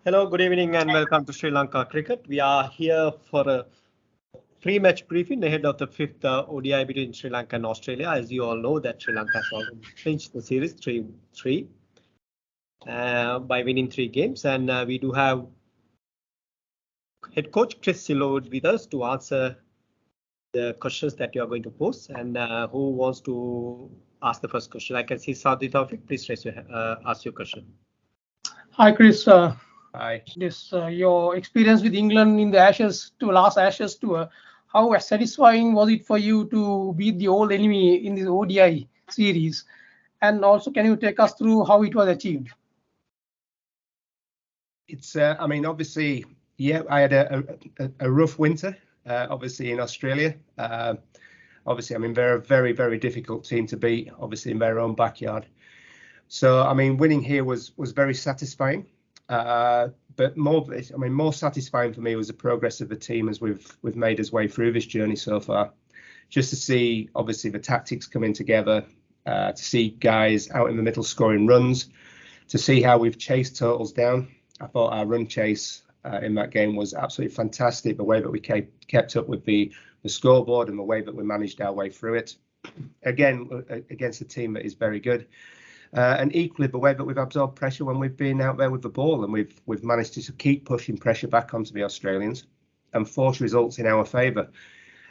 Hello, good evening and welcome to Sri Lanka Cricket. We are here for a pre-match briefing ahead of the fifth ODI between Sri Lanka and Australia. As you all know that Sri Lanka has already clinched the series 3-3 by winning 3 games. And we do have head coach Chris Silverwood with us to answer the questions that you are going to pose. And who wants to ask the first question? I can see Saudi Tawfiq. Please ask your question. Hi, Chris. Hi. Your experience with England in the last Ashes tour, how satisfying was it for you to beat the old enemy in this ODI series? And also, can you take us through how it was achieved? It's, obviously, yeah, I had a rough winter, obviously in Australia. They're a very, very difficult team to beat, obviously in their own backyard. So, winning here was very satisfying. But more satisfying for me was the progress of the team as we've made our way through this journey so far. Just to see, obviously, the tactics coming together, to see guys out in the middle scoring runs, to see how we've chased totals down. I thought our run chase in that game was absolutely fantastic. The way that we kept up with the scoreboard and the way that we managed our way through it. Again, against a team that is very good. And equally, the way that we've absorbed pressure when we've been out there with the ball, and we've managed to keep pushing pressure back onto the Australians and force results in our favour.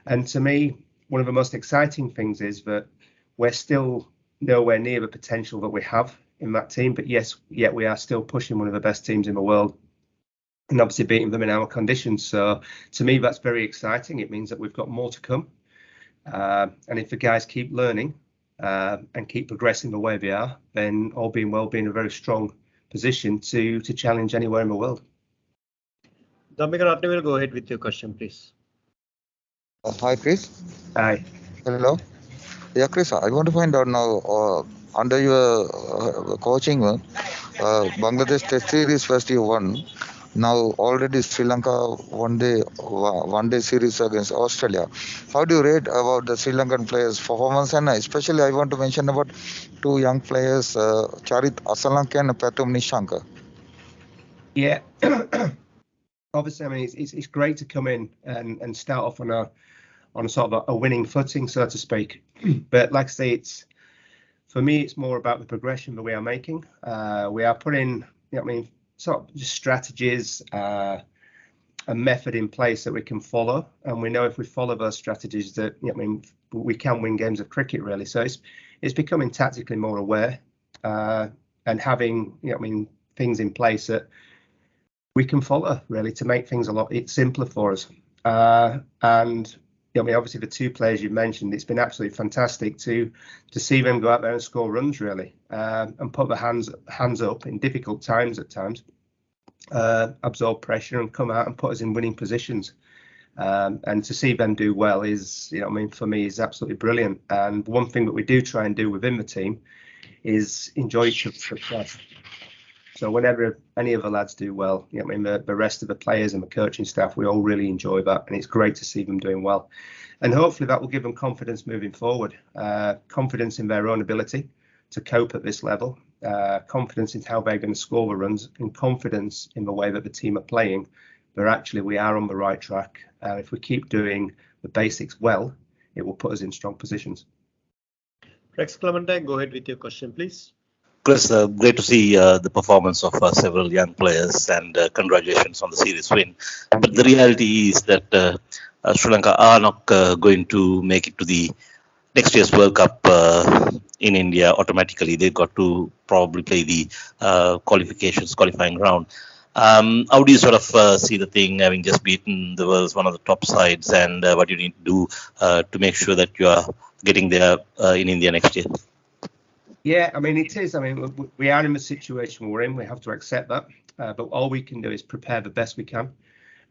And to me, one of the most exciting things is that we're still nowhere near the potential that we have in that team. But yet we are still pushing one of the best teams in the world and obviously beating them in our conditions. So to me, that's very exciting. It means that we've got more to come. And if the guys keep learning, and keep progressing the way they are, then all being well, be in a very strong position to challenge anywhere in the world. Dhammika Ratne will go ahead with your question, please. Hi, Chris. Hi. Hello. Yeah, Chris, I want to find out now, under your coaching, Bangladesh Test Series first you won. Now already Sri Lanka one day series against Australia. How do you rate about the Sri Lankan players' performance? And especially I want to mention about 2 young players, Charit Asalanka and Patum Nishanka. Yeah, obviously, it's great to come in and start off on a sort of a winning footing, so to speak. But like I say, for me, it's more about the progression that we are making. We are putting, sort of just strategies, a method in place that we can follow, and we know if we follow those strategies that we can win games of cricket, really. So it's becoming tactically more aware, and having things in place that we can follow, really, to make things a lot simpler for us. And obviously the 2 players you mentioned, it's been absolutely fantastic to see them go out there and score runs, really, and put their hands up in difficult times at times, absorb pressure and come out and put us in winning positions. And to see them do well is, for me, is absolutely brilliant. And one thing that we do try and do within the team is enjoy each other's success. So whenever any of the lads do well, the rest of the players and the coaching staff, we all really enjoy that, and it's great to see them doing well. And hopefully that will give them confidence moving forward, confidence in their own ability to cope at this level, confidence in how they're going to score the runs, and confidence in the way that the team are playing. But actually, we are on the right track. If we keep doing the basics well, it will put us in strong positions. Rex Clementine, go ahead with your question, please. Chris, great to see the performance of several young players, and congratulations on the series win. But the reality is that Sri Lanka are not going to make it to the next year's World Cup in India automatically. They've got to probably play the qualifying round. How do you sort of see the thing, having just beaten the world's one of the top sides, and what you need to do to make sure that you are getting there in India next year? Yeah, it is. We are in the situation we're in. We have to accept that. But all we can do is prepare the best we can.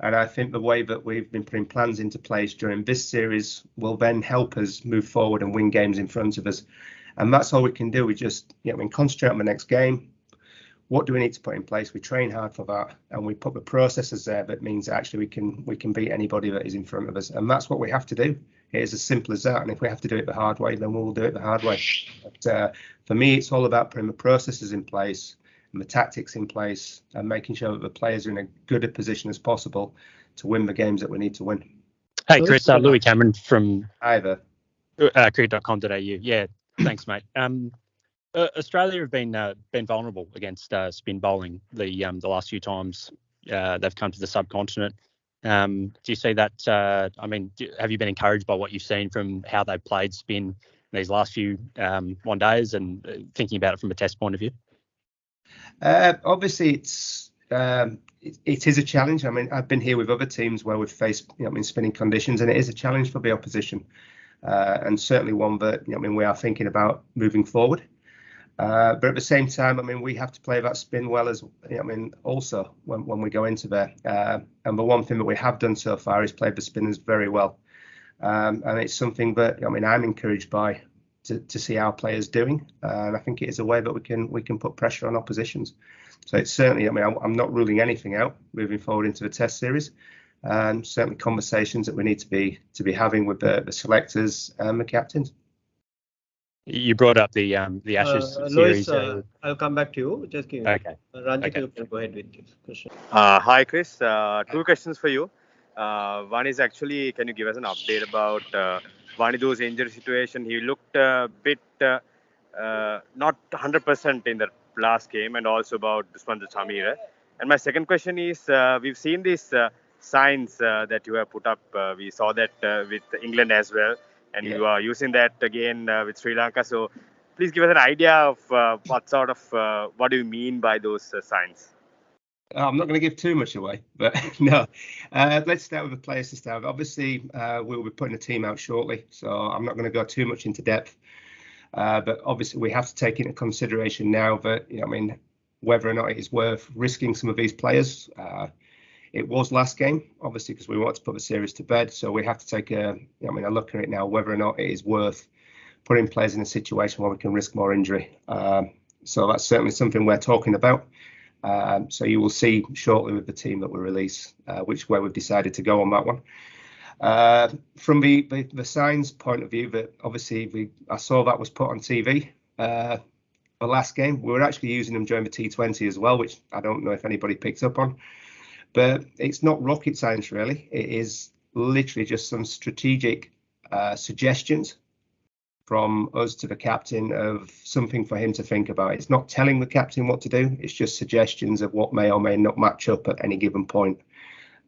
And I think the way that we've been putting plans into place during this series will then help us move forward and win games in front of us. And that's all we can do. We just, concentrate on the next game. What do we need to put in place? We train hard for that, and we put the processes there that means actually we can beat anybody that is in front of us. And that's what we have to do. It is as simple as that. And if we have to do it the hard way, then we'll do it the hard way. But for me, it's all about putting the processes in place and the tactics in place, and making sure that the players are in as good a position as possible to win the games that we need to win. Hey, Chris, Louis Cameron from Either. cricket.com.au. Yeah, thanks, mate. Australia have been vulnerable against spin bowling the last few times they've come to the subcontinent. Do you see that? Have you been encouraged by what you've seen from how they've played spin these last few one days, and thinking about it from a test point of view? Obviously, it is a challenge. I mean, I've been here with other teams where we've faced spinning conditions, and it is a challenge for the opposition, and certainly one that we are thinking about moving forward. But at the same time, we have to play that spin well as also when we go into there. And the one thing that we have done so far is played the spinners very well, and it's something that I'm encouraged by to see our players doing. And I think it is a way that we can put pressure on oppositions. So it's certainly, I'm not ruling anything out moving forward into the Test series. Certainly conversations that we need to be having with the selectors and the captains. You brought up the Ashes series. Louis, I'll come back to you. Just give me. Okay. Ranjit, you can go ahead with this question. Hi, Chris. Two questions for you. One is actually, can you give us an update about Vanidu's injury situation? He looked a bit not 100% in the last game, and also about Dushman Samir. And my second question is, we've seen these signs that you have put up. We saw that with England as well. And you are using that again with Sri Lanka. So please give us an idea of what do you mean by those signs? I'm not going to give too much away, but no. Let's start with the players to start. Obviously, we'll be putting a team out shortly, so I'm not going to go too much into depth. But obviously, we have to take into consideration now that whether or not it is worth risking some of these players. It was last game, obviously, because we want to put the series to bed. So we have to take a look at it now, whether or not it is worth putting players in a situation where we can risk more injury. So that's certainly something we're talking about. So you will see shortly with the team that we release which way we've decided to go on that one. From the signs point of view, that obviously I saw that was put on TV. The last game, we were actually using them during the T20 as well, which I don't know if anybody picked up on. But it's not rocket science, really. It is literally just some strategic suggestions from us to the captain of something for him to think about. It's not telling the captain what to do. It's just suggestions of what may or may not match up at any given point.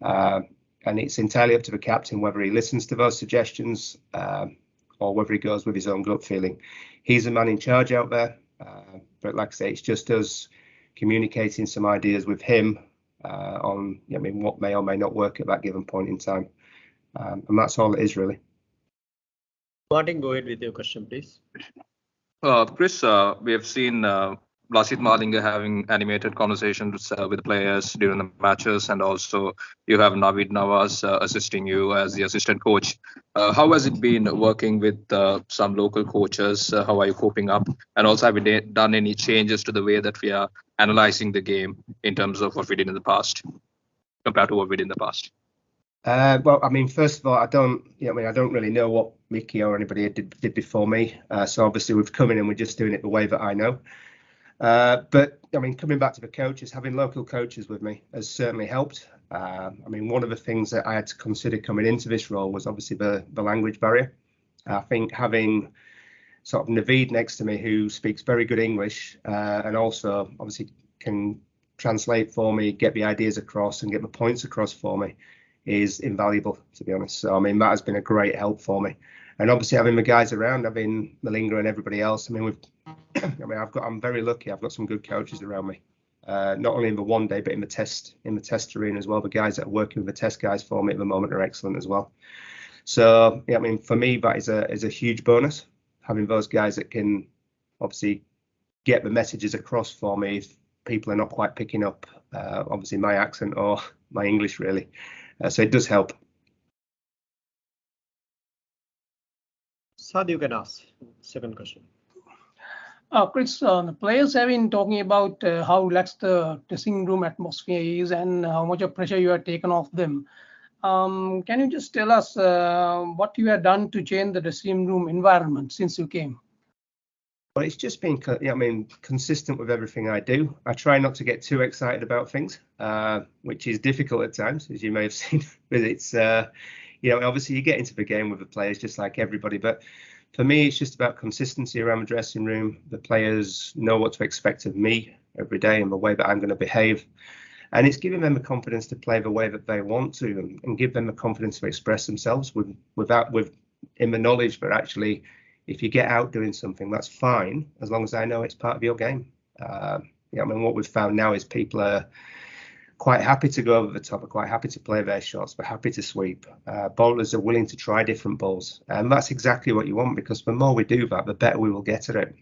And it's entirely up to the captain whether he listens to those suggestions or whether he goes with his own gut feeling. He's the man in charge out there. But like I say, it's just us communicating some ideas with him on what may or may not work at that given point in time, and that's all it is really. Martin, go ahead with your question, please. Chris, we have seen Lasith Malinga having animated conversations with the players during the matches, and also you have Naveed Nawaz assisting you as the assistant coach. How has it been working with some local coaches? How are you coping up? And also, have you done any changes to the way that we are analyzing the game in terms of what we did in the past compared to what we did in the past? Well, first of all, I don't really know what Mickey or anybody did before me. So obviously we've come in and we're just doing it the way that I know. But coming back to the coaches, having local coaches with me has certainly helped. One of the things that I had to consider coming into this role was obviously the language barrier. I think having sort of Naveed next to me, who speaks very good English and also obviously can translate for me, get the ideas across and get the points across for me, is invaluable, to be honest. So that has been a great help for me. And obviously having the guys around, having Malinga and everybody else. I'm very lucky. I've got some good coaches around me, not only in the one day, but in the test arena as well. The guys that are working with the test guys for me at the moment are excellent as well. So for me, that is a huge bonus, having those guys that can obviously get the messages across for me if people are not quite picking up obviously my accent or my English really. So it does help. Sad, you can ask. Second question. Chris, the players have been talking about how relaxed the dressing room atmosphere is and how much of pressure you have taken off them. Can you just tell us what you have done to change the dressing room environment since you came? But it's just been, consistent with everything I do. I try not to get too excited about things, which is difficult at times, as you may have seen. But it's, obviously you get into the game with the players just like everybody. But for me, it's just about consistency around the dressing room. The players know what to expect of me every day and the way that I'm going to behave. And it's giving them the confidence to play the way that they want to and give them the confidence to express themselves in the knowledge that actually, if you get out doing something, that's fine, as long as I know it's part of your game. What we've found now is people are quite happy to go over the top, are quite happy to play their shots, but happy to sweep. Bowlers are willing to try different balls. And that's exactly what you want, because the more we do that, the better we will get at it.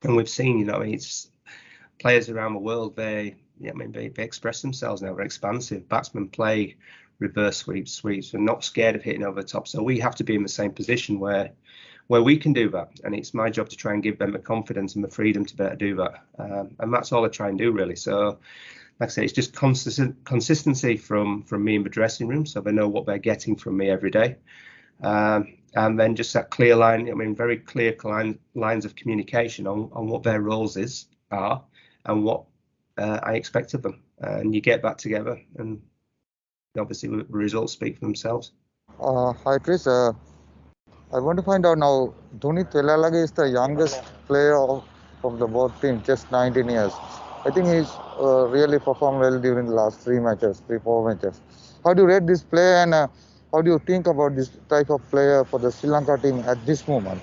And we've seen, it's players around the world, they express themselves now. They're expansive. Batsmen play reverse sweeps. They're not scared of hitting over the top. So we have to be in the same position where we can do that. And it's my job to try and give them the confidence and the freedom to better do that. And that's all I try and do, really. So, like I say, it's just consistency from me in the dressing room, so they know what they're getting from me every day. And then just that clear line, very clear lines of communication on what their roles are and what I expect of them. And you get that together, and obviously the results speak for themselves. Hi Chris, I want to find out now, Dhoni Telalage is the youngest player of the both team, just 19 years. I think he's really performed well during the last 4 matches. How do you rate this player, and how do you think about this type of player for the Sri Lanka team at this moment?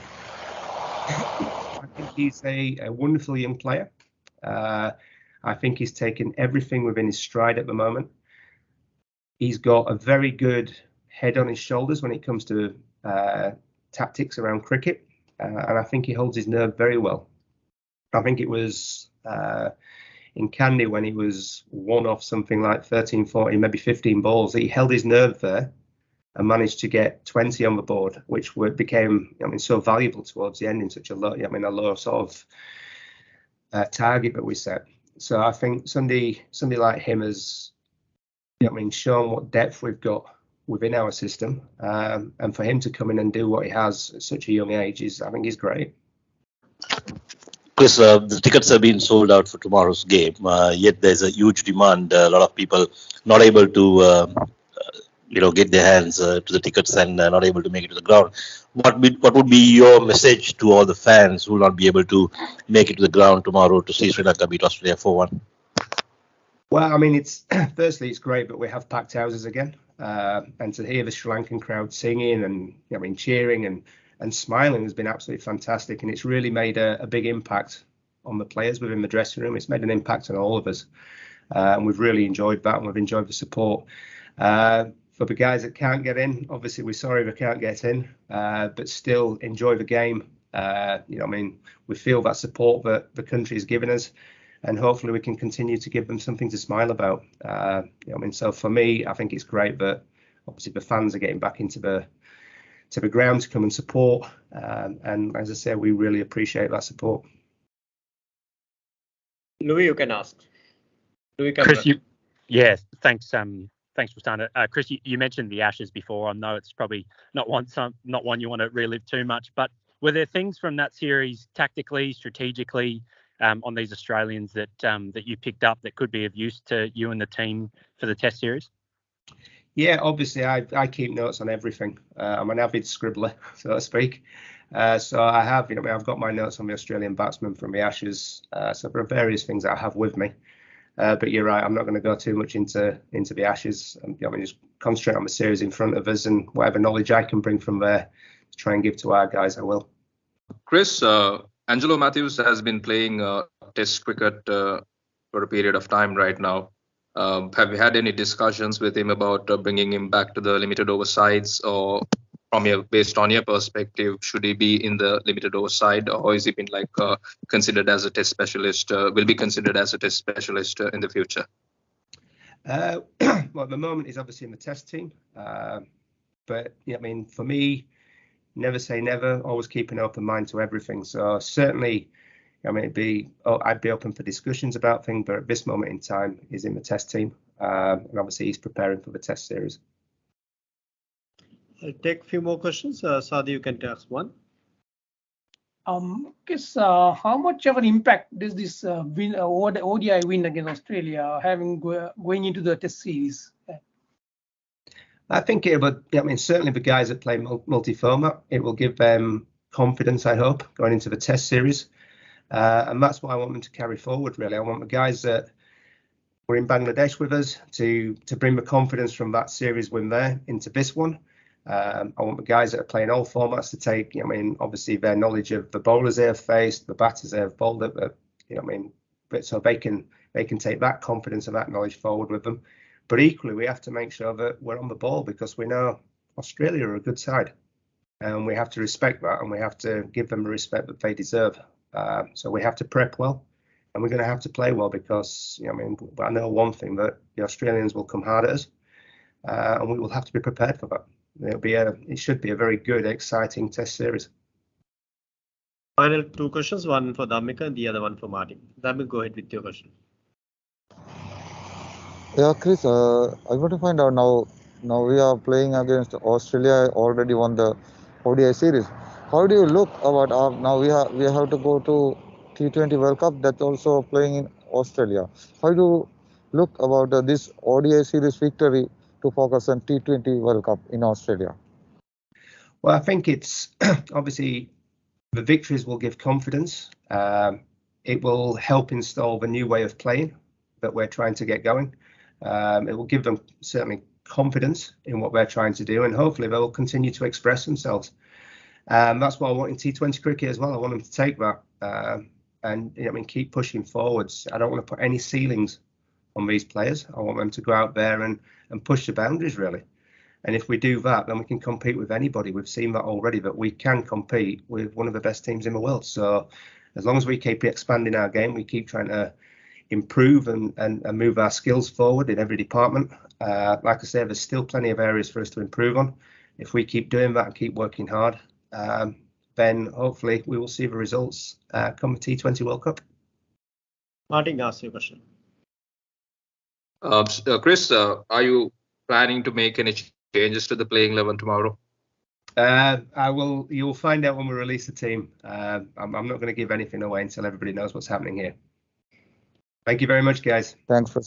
I think he's a wonderful young player. I think he's taken everything within his stride at the moment. He's got a very good head on his shoulders when it comes to tactics around cricket. And I think he holds his nerve very well. I think it was in Kandy when he was one off something like 13, 14, maybe 15 balls. He held his nerve there and managed to get 20 on the board, which became so valuable towards the end in such a low sort of target that we set. So I think somebody like him has shown what depth we've got within our system, and for him to come in and do what he has at such a young age I think he's great. Chris, the tickets have been sold out for tomorrow's game, yet there's a huge demand. A lot of people not able to get their hands to the tickets and not able to make it to the ground. What would be your message to all the fans who will not be able to make it to the ground tomorrow to see Sri Lanka beat Australia 4-1? Well, it's firstly, it's great that we have packed houses again, and to hear the Sri Lankan crowd singing and cheering and smiling has been absolutely fantastic, and it's really made a big impact on the players within the dressing room. It's made an impact on all of us, and we've really enjoyed that, and we've enjoyed the support. For the guys that can't get in, obviously we're sorry they can't get in, but still enjoy the game. We feel that support that the country has given us, and hopefully we can continue to give them something to smile about. So for me, I think it's great that obviously the fans are getting back into the ground to come and support. And as I say, we really appreciate that support. Louis, you can ask. Louis, Chris, thanks for starting it. Chris, you mentioned the Ashes before. I know it's probably not one you want to relive too much, but were there things from that series tactically, strategically, on these Australians that you picked up that could be of use to you and the team for the Test series? Yeah, obviously I keep notes on everything. I'm an avid scribbler, so to speak. So I have, I've got my notes on the Australian batsmen from the Ashes. So there are various things that I have with me. But you're right, I'm not going to go too much into the Ashes. Just concentrate on the series in front of us, and whatever knowledge I can bring from there to try and give to our guys, I will. Chris, Angelo Matthews has been playing Test cricket for a period of time right now. Have you had any discussions with him about bringing him back to the limited over sides, or based on your perspective, should he be in the limited over side, or is he been considered as a Test specialist? Will be considered as a Test specialist in the future? Well, at the moment he's obviously in the Test team, but for me, never say never. Always keep an open mind to everything. So certainly, I'd be open for discussions about things, but at this moment in time, he's in the Test team, and obviously he's preparing for the Test series. I'll take a few more questions. Sadi, you can ask one. Chris, how much of an impact does this ODI win against Australia having going into the Test series? I think it would. I mean, certainly the guys that play multi-format, it will give them confidence, I hope, going into the Test series, and that's what I want them to carry forward. Really, I want the guys that were in Bangladesh with us to bring the confidence from that series win there into this one. I want the guys that are playing all formats to take, obviously their knowledge of the bowlers they have faced, the batters they have bowled at, so they can take that confidence and that knowledge forward with them. But equally, we have to make sure that we're on the ball because we know Australia are a good side, and we have to respect that, and we have to give them the respect that they deserve. So we have to prep well, and we're going to have to play well because, I know one thing, that the Australians will come hard at us, and we will have to be prepared for that. It should be a very good, exciting Test series. Final two questions, one for Dhammika and the other one for Martin. Dhammika, go ahead with your question. Yeah, Chris, I want to find out now we are playing against Australia, already won the ODI series. How do you look about now we have to go to T20 World Cup, that's also playing in Australia. How do you look about this ODI series victory to focus on T20 World Cup in Australia? Well, I think it's obviously the victories will give confidence. It will help install the new way of playing that we're trying to get going. It will give them certainly confidence in what they're trying to do, and hopefully they'll continue to express themselves. That's what I want in T20 cricket as well. I want them to take that and keep pushing forwards. I don't want to put any ceilings on these players. I want them to go out there and push the boundaries, really. And if we do that, then we can compete with anybody. We've seen that already, that we can compete with one of the best teams in the world. So as long as we keep expanding our game, we keep trying to improve and move our skills forward in every department. Like I say, there's still plenty of areas for us to improve on. If we keep doing that and keep working hard, then hopefully we will see the results come the T20 World Cup. Martin, ask your question. Chris, are you planning to make any changes to the playing 11 tomorrow? I will. You'll find out when we release the team. I'm not going to give anything away until everybody knows what's happening here. Thank you very much, guys. Thanks for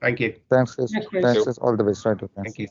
Thank you. Thanks, Chris. All the best. Right. Thank you.